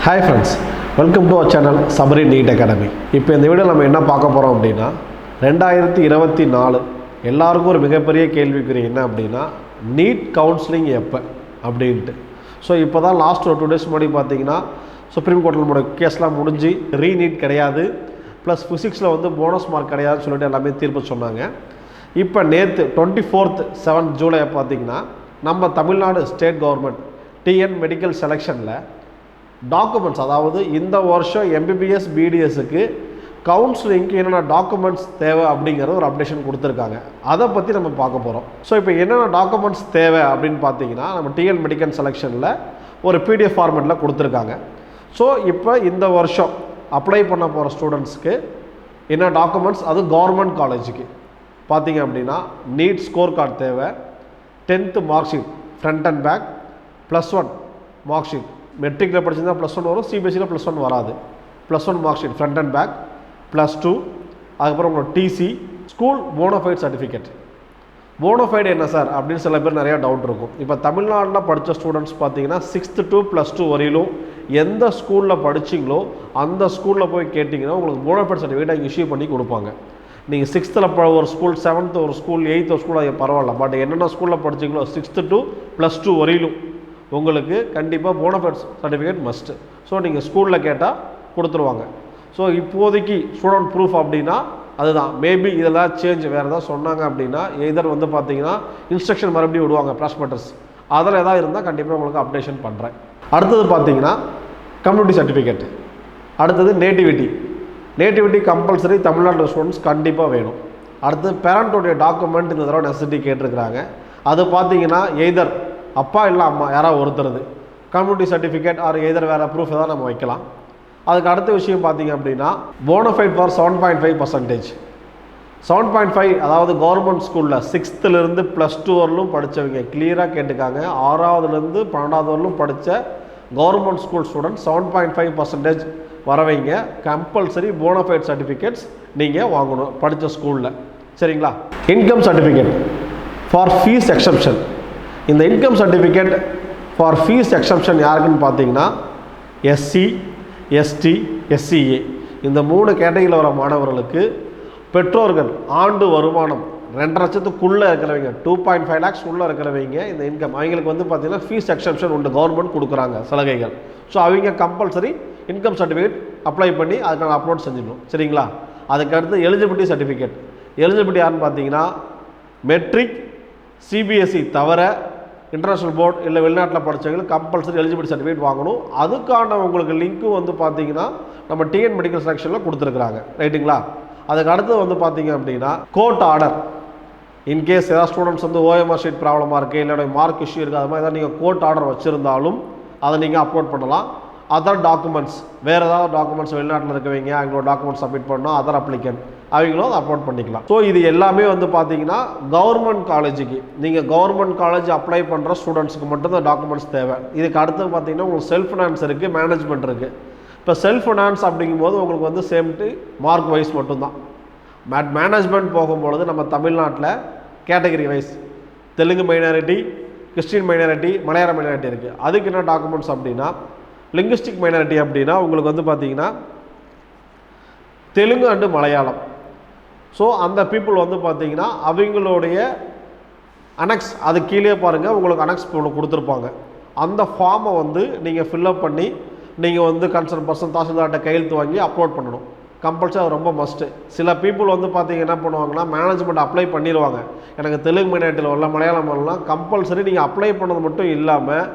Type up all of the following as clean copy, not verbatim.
Hi friends, welcome to our channel Sabari NEET academy. இப்போ இந்த video நம்ம என்ன பார்க்க போகிறோம் அப்படின்னா 2024 எல்லாருக்கும் ஒரு மிகப்பெரிய கேள்விக்குறி என்ன அப்படின்னா நீட் கவுன்சிலிங் எப்போ அப்படின்ட்டு. ஸோ இப்போ தான் லாஸ்ட் ஒரு 2 days முன்னாடி பார்த்தீங்கன்னா சுப்ரீம் கோர்ட்டில் நம்மளோட கேஸ்லாம் முடிஞ்சு ரீநீட் கிடையாது, ப்ளஸ் ஃபிசிக்ஸில் வந்து போனஸ் மார்க் கிடையாதுன்னு சொல்லிட்டு எல்லாமே தீர்ப்பு சொன்னாங்க. இப்போ நேற்று 24th 7 ஜூலை பார்த்தீங்கன்னா நம்ம Tamil Nadu state government TN medical செலெக்ஷனில் documents, அதாவது இந்த வருஷம் எம்பிபிஎஸ் பிடிஎஸ்க்கு கவுன்சிலிங்க்கு என்னென்ன டாக்குமெண்ட்ஸ் தேவை அப்படிங்கிற ஒரு அப்டேஷன் கொடுத்துருக்காங்க. அதை பற்றி நம்ம பார்க்க போகிறோம். ஸோ இப்போ என்னென்ன டாக்குமெண்ட்ஸ் தேவை அப்படின்னு பார்த்தீங்கன்னா நம்ம டிஎன் மெடிக்கல் செலெக்ஷனில் ஒரு பிடிஎஃப் ஃபார்மேட்டில் கொடுத்துருக்காங்க. ஸோ இப்போ இந்த வருஷம் அப்ளை பண்ண போகிற ஸ்டூடெண்ட்ஸ்க்கு என்ன டாக்குமெண்ட்ஸ், அது கவர்மெண்ட் காலேஜுக்கு பார்த்தீங்க அப்படின்னா நீட் ஸ்கோர் கார்டு தேவை, 10th mark sheet front and back, +1 mark sheet. மெட்ரிக்கில் படிச்சிருந்தா +1 வரும், சிபிஎஸ்சியில் +1 வராது. +1 mark sheet front and back, +2, அதுக்கப்புறம் உங்களோட TC, school bonafide certificate. Bonafide என்ன சார் அப்படின்னு சில பேர் நிறையா டவுட் இருக்கும். இப்போ தமிழ்நாட்டில் படித்த ஸ்டூடெண்ட்ஸ் பார்த்தீங்கன்னா 6th to +2 வரையிலும் எந்த ஸ்கூலில் படிச்சிங்களோ அந்த ஸ்கூலில் போய் கேட்டிங்கன்னா உங்களுக்கு போனோஃபைட் சர்டிஃபிகேட் இஷ்யூ பண்ணி கொடுப்பாங்க. நீங்கள் 6th ஒரு ஸ்கூல், 7th ஒரு ஸ்கூல், 8th ஒரு ஸ்கூல், அது பரவாயில்ல. பட் என்னென்ன ஸ்கூலில் படிச்சிங்களோ 6th to +2 வரையிலும் உங்களுக்கு கண்டிப்பாக போனஃபைட் சர்டிஃபிகேட் மஸ்ட்டு. ஸோ நீங்கள் ஸ்கூலில் கேட்டால் கொடுத்துருவாங்க. ஸோ இப்போதைக்கு ஸ்டூடெண்ட் ப்ரூஃப் அப்படின்னா அதுதான். மேபி இதெல்லாம் சேஞ்ச் வேறு ஏதாவது சொன்னாங்க அப்படின்னா எதர் வந்து பார்த்தீங்கன்னா இன்ஸ்ட்ரக்ஷன் மறுபடியும் விடுவாங்க ப்ராஸ்பெக்டஸ், அதில் எதாவது இருந்தால் கண்டிப்பாக உங்களுக்கு அப்டேஷன் பண்ணுறேன். அடுத்தது பார்த்தீங்கன்னா கம்யூனிட்டி சர்டிஃபிகேட். அடுத்தது நேட்டிவிட்டி கம்பல்சரி தமிழ்நாட்டு ஸ்டூடெண்ட்ஸ் கண்டிப்பாக வேணும். அடுத்தது பேரண்ட்டோடைய டாக்குமெண்ட் இந்த தடவை நெசசிட்டி கேட்டிருக்கிறாங்க. அது பார்த்தீங்கன்னா எய்தர் அப்பா இல்லை அம்மா யாராவது ஒருத்தருது கம்யூனிட்டி சர்டிஃபிகேட் ஆர் எய்தர் வேறு ப்ரூஃப் தான் நம்ம வைக்கலாம். அதுக்கு அடுத்த விஷயம் பார்த்தீங்க அப்படின்னா போனஃபைட் ஃபார் 7.5%. 7.5 அதாவது கவர்மெண்ட் ஸ்கூலில் 6th +2 வரலும் படித்தவங்க கிளியராக கேட்டுக்காங்க. 6வதுலேருந்து 12வது வரலும் படித்த கவர்மெண்ட் ஸ்கூல் ஸ்டூடெண்ட் 7.5% வரவைங்க கம்பல்சரி போனஃபைட் சர்டிஃபிகேட்ஸ் நீங்கள் வாங்கணும் படித்த ஸ்கூலில். சரிங்களா? Income certificate for fees exemption. இந்த income certificate for fees exemption யாருக்குன்னு பார்த்தீங்கன்னா எஸ்சி, எஸ்டி, எஸ்சிஏ இந்த 3 கேட்டகரியில் வர மாணவர்களுக்கு பெற்றோர்கள் ஆண்டு வருமானம் 2 லட்சத்துக்குள்ளே இருக்கிறவங்க, 2.5 lakhs உள்ளே இருக்கிறவங்க இந்த இன்கம் அவங்களுக்கு வந்து பார்த்தீங்கன்னா ஃபீஸ் எக்ஸப்ஷன் உண்டு, கவர்மெண்ட் கொடுக்குறாங்க சலுகைகள். ஸோ அவங்க கம்பல்சரி இன்கம் சர்டிஃபிகேட் அப்ளை பண்ணி அதுக்கான அப்லோட் செஞ்சிடணும். சரிங்களா? அதுக்கடுத்து எலிஜிபிலிட்டி சர்டிஃபிகேட். எலிஜிபிலிட்டி யாருன்னு பார்த்தீங்கன்னா மெட்ரிக், சிபிஎஸ்சி தவிர இன்டர்நேஷ்னல் போர்டு இல்லை வெளிநாட்டில் படித்தவங்களுக்கு கம்பல்சரி எலிஜிபிலிட்டி சர்டிஃபிகேட் வாங்கணும். அதுக்கான உங்களுக்கு லிங்க்கும் வந்து பார்த்தீங்கன்னா நம்ம டிஎன் மெடிக்கல் செலெக்ஷனில் கொடுத்துருக்குறாங்க. ரைட்டுங்களா? அதுக்கு அடுத்து வந்து பார்த்தீங்க அப்படின்னா கோர்ட் ஆர்டர். இன்கேஸ் ஏதாவது ஸ்டூடெண்ட்ஸ் வந்து ஓஎம்ஆர் ஷீட் ப்ராப்ளமாக இருக்குது, இல்லை மார்க் இஷ்யூ இருக்குது, அது மாதிரி ஏதாவது நீங்கள் கோர்ட் ஆர்டர் வச்சுருந்தாலும் அதை நீங்கள் அப்லோட் பண்ணலாம். அதர் டாக்குமெண்ட்ஸ், வேறு ஏதாவது டாக்குமெண்ட்ஸ் வெளிநாட்டில் இருக்கவங்க அவங்களோட டாக்குமெண்ட்ஸ் சப்மிட் பண்ணணும், அதர் அப்ளிகன்ட் அவங்களும் அதை அப்லோட் பண்ணிக்கலாம். ஸோ இது எல்லாமே வந்து பார்த்தீங்கன்னா கவர்மெண்ட் காலேஜுக்கு, நீங்கள் கவர்மெண்ட் காலேஜ் அப்ளை பண்ணுற ஸ்டூடெண்ட்ஸுக்கு மட்டும் தான் டாக்குமெண்ட்ஸ் தேவை. இதுக்கு அடுத்து பார்த்தீங்கன்னா உங்களுக்கு செல்ஃப் ஃபினான்ஸ் இருக்குது, மேனேஜ்மெண்ட் இருக்குது. இப்போ செல்ஃப் ஃபினான்ஸ் அப்படிங்கும்போது உங்களுக்கு வந்து சேம்ட்டு மார்க் வைஸ் மட்டும்தான். மேனேஜ்மெண்ட் போகும்பொழுது நம்ம தமிழ்நாட்டில் category wise Telugu minority, Christian minority, மலையாள மைனாரிட்டி இருக்குது. அதுக்கு என்ன டாக்குமெண்ட்ஸ் அப்படின்னா லிங்குஸ்டிக் மைனாரிட்டி அப்படின்னா உங்களுக்கு வந்து பார்த்தீங்கன்னா தெலுங்கு அண்டு மலையாளம். ஸோ அந்த பீப்புள் வந்து பார்த்தீங்கன்னா அவங்களுடைய அனெக்ஸ், அது கீழே பாருங்கள் உங்களுக்கு அனெக்ஸ் கொடுத்துருப்பாங்க. அந்த ஃபார்மை வந்து நீங்கள் ஃபில்அப் பண்ணி நீங்கள் வந்து கன்சர்ன் பர்சன் தாசில்தார்கிட்ட கையெழுத்து வாங்கி அப்லோட் பண்ணணும். கம்பல்சரி அது ரொம்ப மஸ்ட்டு. சில பீப்புள் வந்து பார்த்தீங்க என்ன பண்ணுவாங்கன்னா மேனேஜ்மெண்ட் அப்ளை பண்ணிடுவாங்க, எனக்கு தெலுங்கு மைனாரிட்டியில் வரல, மலையாளம் வரலாம். கம்பல்சரி நீங்கள் அப்ளை பண்ணது மட்டும் இல்லாமல்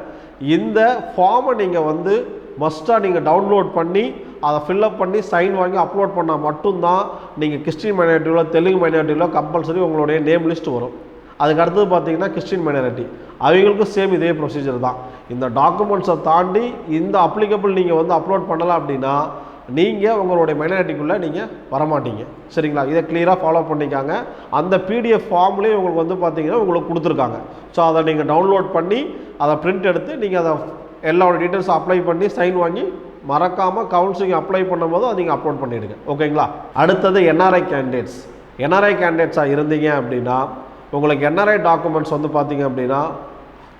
இந்த ஃபார்மை நீங்கள் வந்து மஸ்ட்டாக நீங்கள் டவுன்லோட் பண்ணி அதை ஃபில்அப் பண்ணி சைன் வாங்கி அப்லோட் பண்ணால் மட்டும்தான் நீங்கள் கிறிஸ்டின் மைனாரிட்டியில், தெலுங்கு மைனாரிட்டியில் கம்பல்சரி உங்களுடைய நேம் லிஸ்ட் வரும். அதுக்கு அடுத்தது பார்த்தீங்கன்னா கிறிஸ்டின் மைனாரிட்டி அவங்களுக்கும் சேம் இதே ப்ரொசீஜர் தான். இந்த டாக்குமெண்ட்ஸை தாண்டி இந்த அப்ளிகபிள் நீங்கள் வந்து அப்லோட் பண்ணலாம் அப்படின்னா நீங்கள் உங்களுடைய மைனாரிட்டிக்குள்ளே நீங்கள் வரமாட்டீங்க. சரிங்களா? இதை கிளியராக ஃபாலோ பண்ணிக்காங்க. அந்த பிடிஎஃப் ஃபார்ம்லேயே உங்களுக்கு வந்து பார்த்தீங்கன்னா உங்களுக்கு கொடுத்துருக்காங்க. ஸோ அதை நீங்கள் டவுன்லோட் பண்ணி அதை பிரிண்ட் எடுத்து நீங்கள் அதை எல்லாரோட டீட்டெயில்ஸும் அப்ளை பண்ணி சைன் வாங்கி மறக்காமல் கவுன்சிலிங் அப்ளை பண்ணும்போது அதை நீங்கள் அப்லோட் பண்ணிவிடுங்க. ஓகேங்களா? அடுத்தது என்ஆர்ஐ கேண்டிடேட்ஸாக இருந்தீங்க அப்படின்னா உங்களுக்கு என்ஆர்ஐ டாக்குமெண்ட்ஸ் வந்து பார்த்தீங்க அப்படின்னா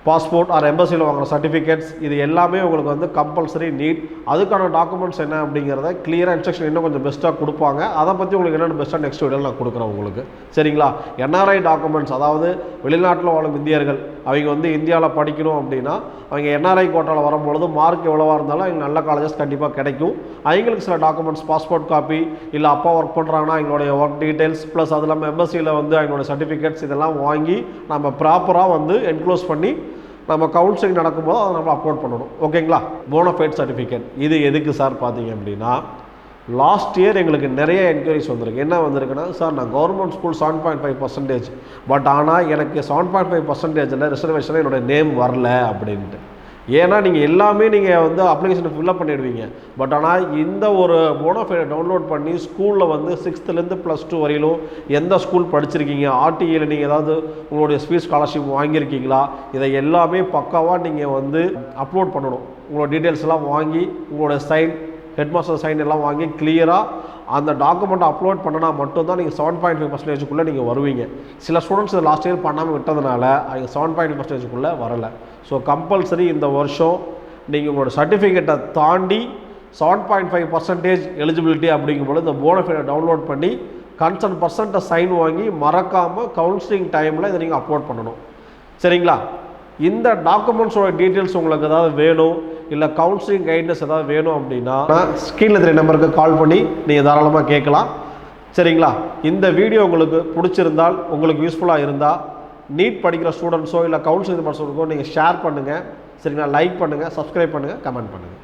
பாஸ்போர்ட் ஆர் எம்பசியில் வாங்குற சர்டிஃபிகேட்ஸ் இது எல்லாமே உங்களுக்கு வந்து கம்பல்சரி நீட். அதுக்கான டாக்குமெண்ட்ஸ் என்ன அப்படிங்கிறத கிளியராக இன்ஸ்ட்ரக்ஷன் இன்னும் கொஞ்சம் பெஸ்ட்டாக கொடுப்பாங்க. அதை பற்றி உங்களுக்கு என்னென்ன பெஸ்ட்டாக நெக்ஸ்ட் வீடியோவில் நான் கொடுக்குறேன் உங்களுக்கு. சரிங்களா? என்ஆர்ஐ டாக்குமெண்ட்ஸ், அதாவது வெளிநாட்டில் வாழும் இந்தியர்கள் அவங்க வந்து இந்தியாவில் படிக்கணும் அப்படின்னா அவங்க என்ஆர்ஐ கோட்டாவில் வரும்பொழுது மார்க் எவ்வளோவா இருந்தாலும் அவங்க நல்ல காலேஜஸ் கண்டிப்பாக கிடைக்கும். அவங்களுக்கு சில டாக்குமெண்ட்ஸ், பாஸ்போர்ட் காப்பி, இல்லை அப்பா ஒர்க் பண்ணுறாங்கன்னா அவங்களுடைய ஒர்க் டீட்டெயில்ஸ், ப்ளஸ் அது இல்லாமல் எம்பசியில் வந்து அவங்களோட சர்டிஃபிகேட்ஸ் இதெல்லாம் வாங்கி நம்ம ப்ராப்பராக வந்து என்க்ளோஸ் பண்ணி நம்ம கவுன்சிலிங் நடக்கும்போது அதை நம்ம அப்லோட் பண்ணணும். ஓகேங்களா? போனஃபைட் சர்டிஃபிகேட் இது எதுக்கு சார் பார்த்தீங்க அப்படின்னா, லாஸ்ட் இயர் எங்களுக்கு நிறைய என்கொயரிஸ் வந்திருக்கு. என்ன வந்திருக்குன்னா, சார் நான் கவர்மெண்ட் ஸ்கூல் 7.5%, பட் ஆனால் எனக்கு 7.5% ரிசர்வேஷனில் என்னோடய நேம் வரல அப்படின்ட்டு. ஏன்னா நீங்கள் எல்லாமே நீங்கள் வந்து அப்ளிகேஷனை ஃபில்அப் பண்ணிடுவீங்க. பட் ஆனால் இந்த ஒரு போனோஃபைடை டவுன்லோட் பண்ணி ஸ்கூலில் வந்து 6th +2 வரையிலும் எந்த ஸ்கூல் படிச்சிருக்கீங்க, ஆர்டிஏயில் நீங்கள் ஏதாவது உங்களுடைய ஸ்பீச் ஸ்காலர்ஷிப் வாங்கியிருக்கீங்களா, இதை எல்லாமே பக்காவாக நீங்கள் வந்து அப்லோட் பண்ணணும். உங்களோட டீட்டெயில்ஸ் எல்லாம் வாங்கி உங்களோட சைன், ஹெட்மாஸ்டர் சைன் எல்லாம் வாங்கி கிளியராக அந்த டாக்குமெண்ட்டை அப்லோட் பண்ணினா மட்டும்தான் நீங்கள் 7.5%க்குள்ளே நீங்கள் வருவீங்க. சில ஸ்டூடெண்ட்ஸ் லாஸ்ட் இயர் பண்ணாமல் விட்டதுனால அவங்க 7.5%க்குள்ளே வரலை. ஸோ கம்பல்சரி இந்த வருஷம் நீங்கள் உங்களோட சர்டிஃபிகேட்டை தாண்டி 7.5% எலிஜிபிலிட்டி அப்படிங்கும்போது இந்த போனஃபைடை டவுன்லோட் பண்ணி கன்சர்ன் பர்சன்ட்டை சைன் வாங்கி மறக்காமல் கவுன்சிலிங் டைமில் இதை நீங்கள் அப்லோட் பண்ணணும். சரிங்களா? இந்த டாக்குமெண்ட்ஸோட டீட்டெயில்ஸ் உங்களுக்கு ஏதாவது வேணும், இல்லை கவுன்சிலிங் கைட்னஸ் ஏதாவது வேணும் அப்படின்னா ஸ்க்ரீனில் தெரிய நம்பருக்கு கால் பண்ணி நீங்கள் தாராளமாக கேட்கலாம். சரிங்களா? இந்த வீடியோ உங்களுக்கு பிடிச்சிருந்தால், உங்களுக்கு யூஸ்ஃபுல்லாக இருந்தால், நீட் படிக்கிற ஸ்டூடெண்ட்ஸோ இல்லை கவுன்சிலிங் பர்சனுக்கோ நீங்கள் ஷேர் பண்ணுங்கள். சரிங்களா? லைக் பண்ணுங்கள், சப்ஸ்கிரைப் பண்ணுங்கள், கமெண்ட் பண்ணுங்கள்.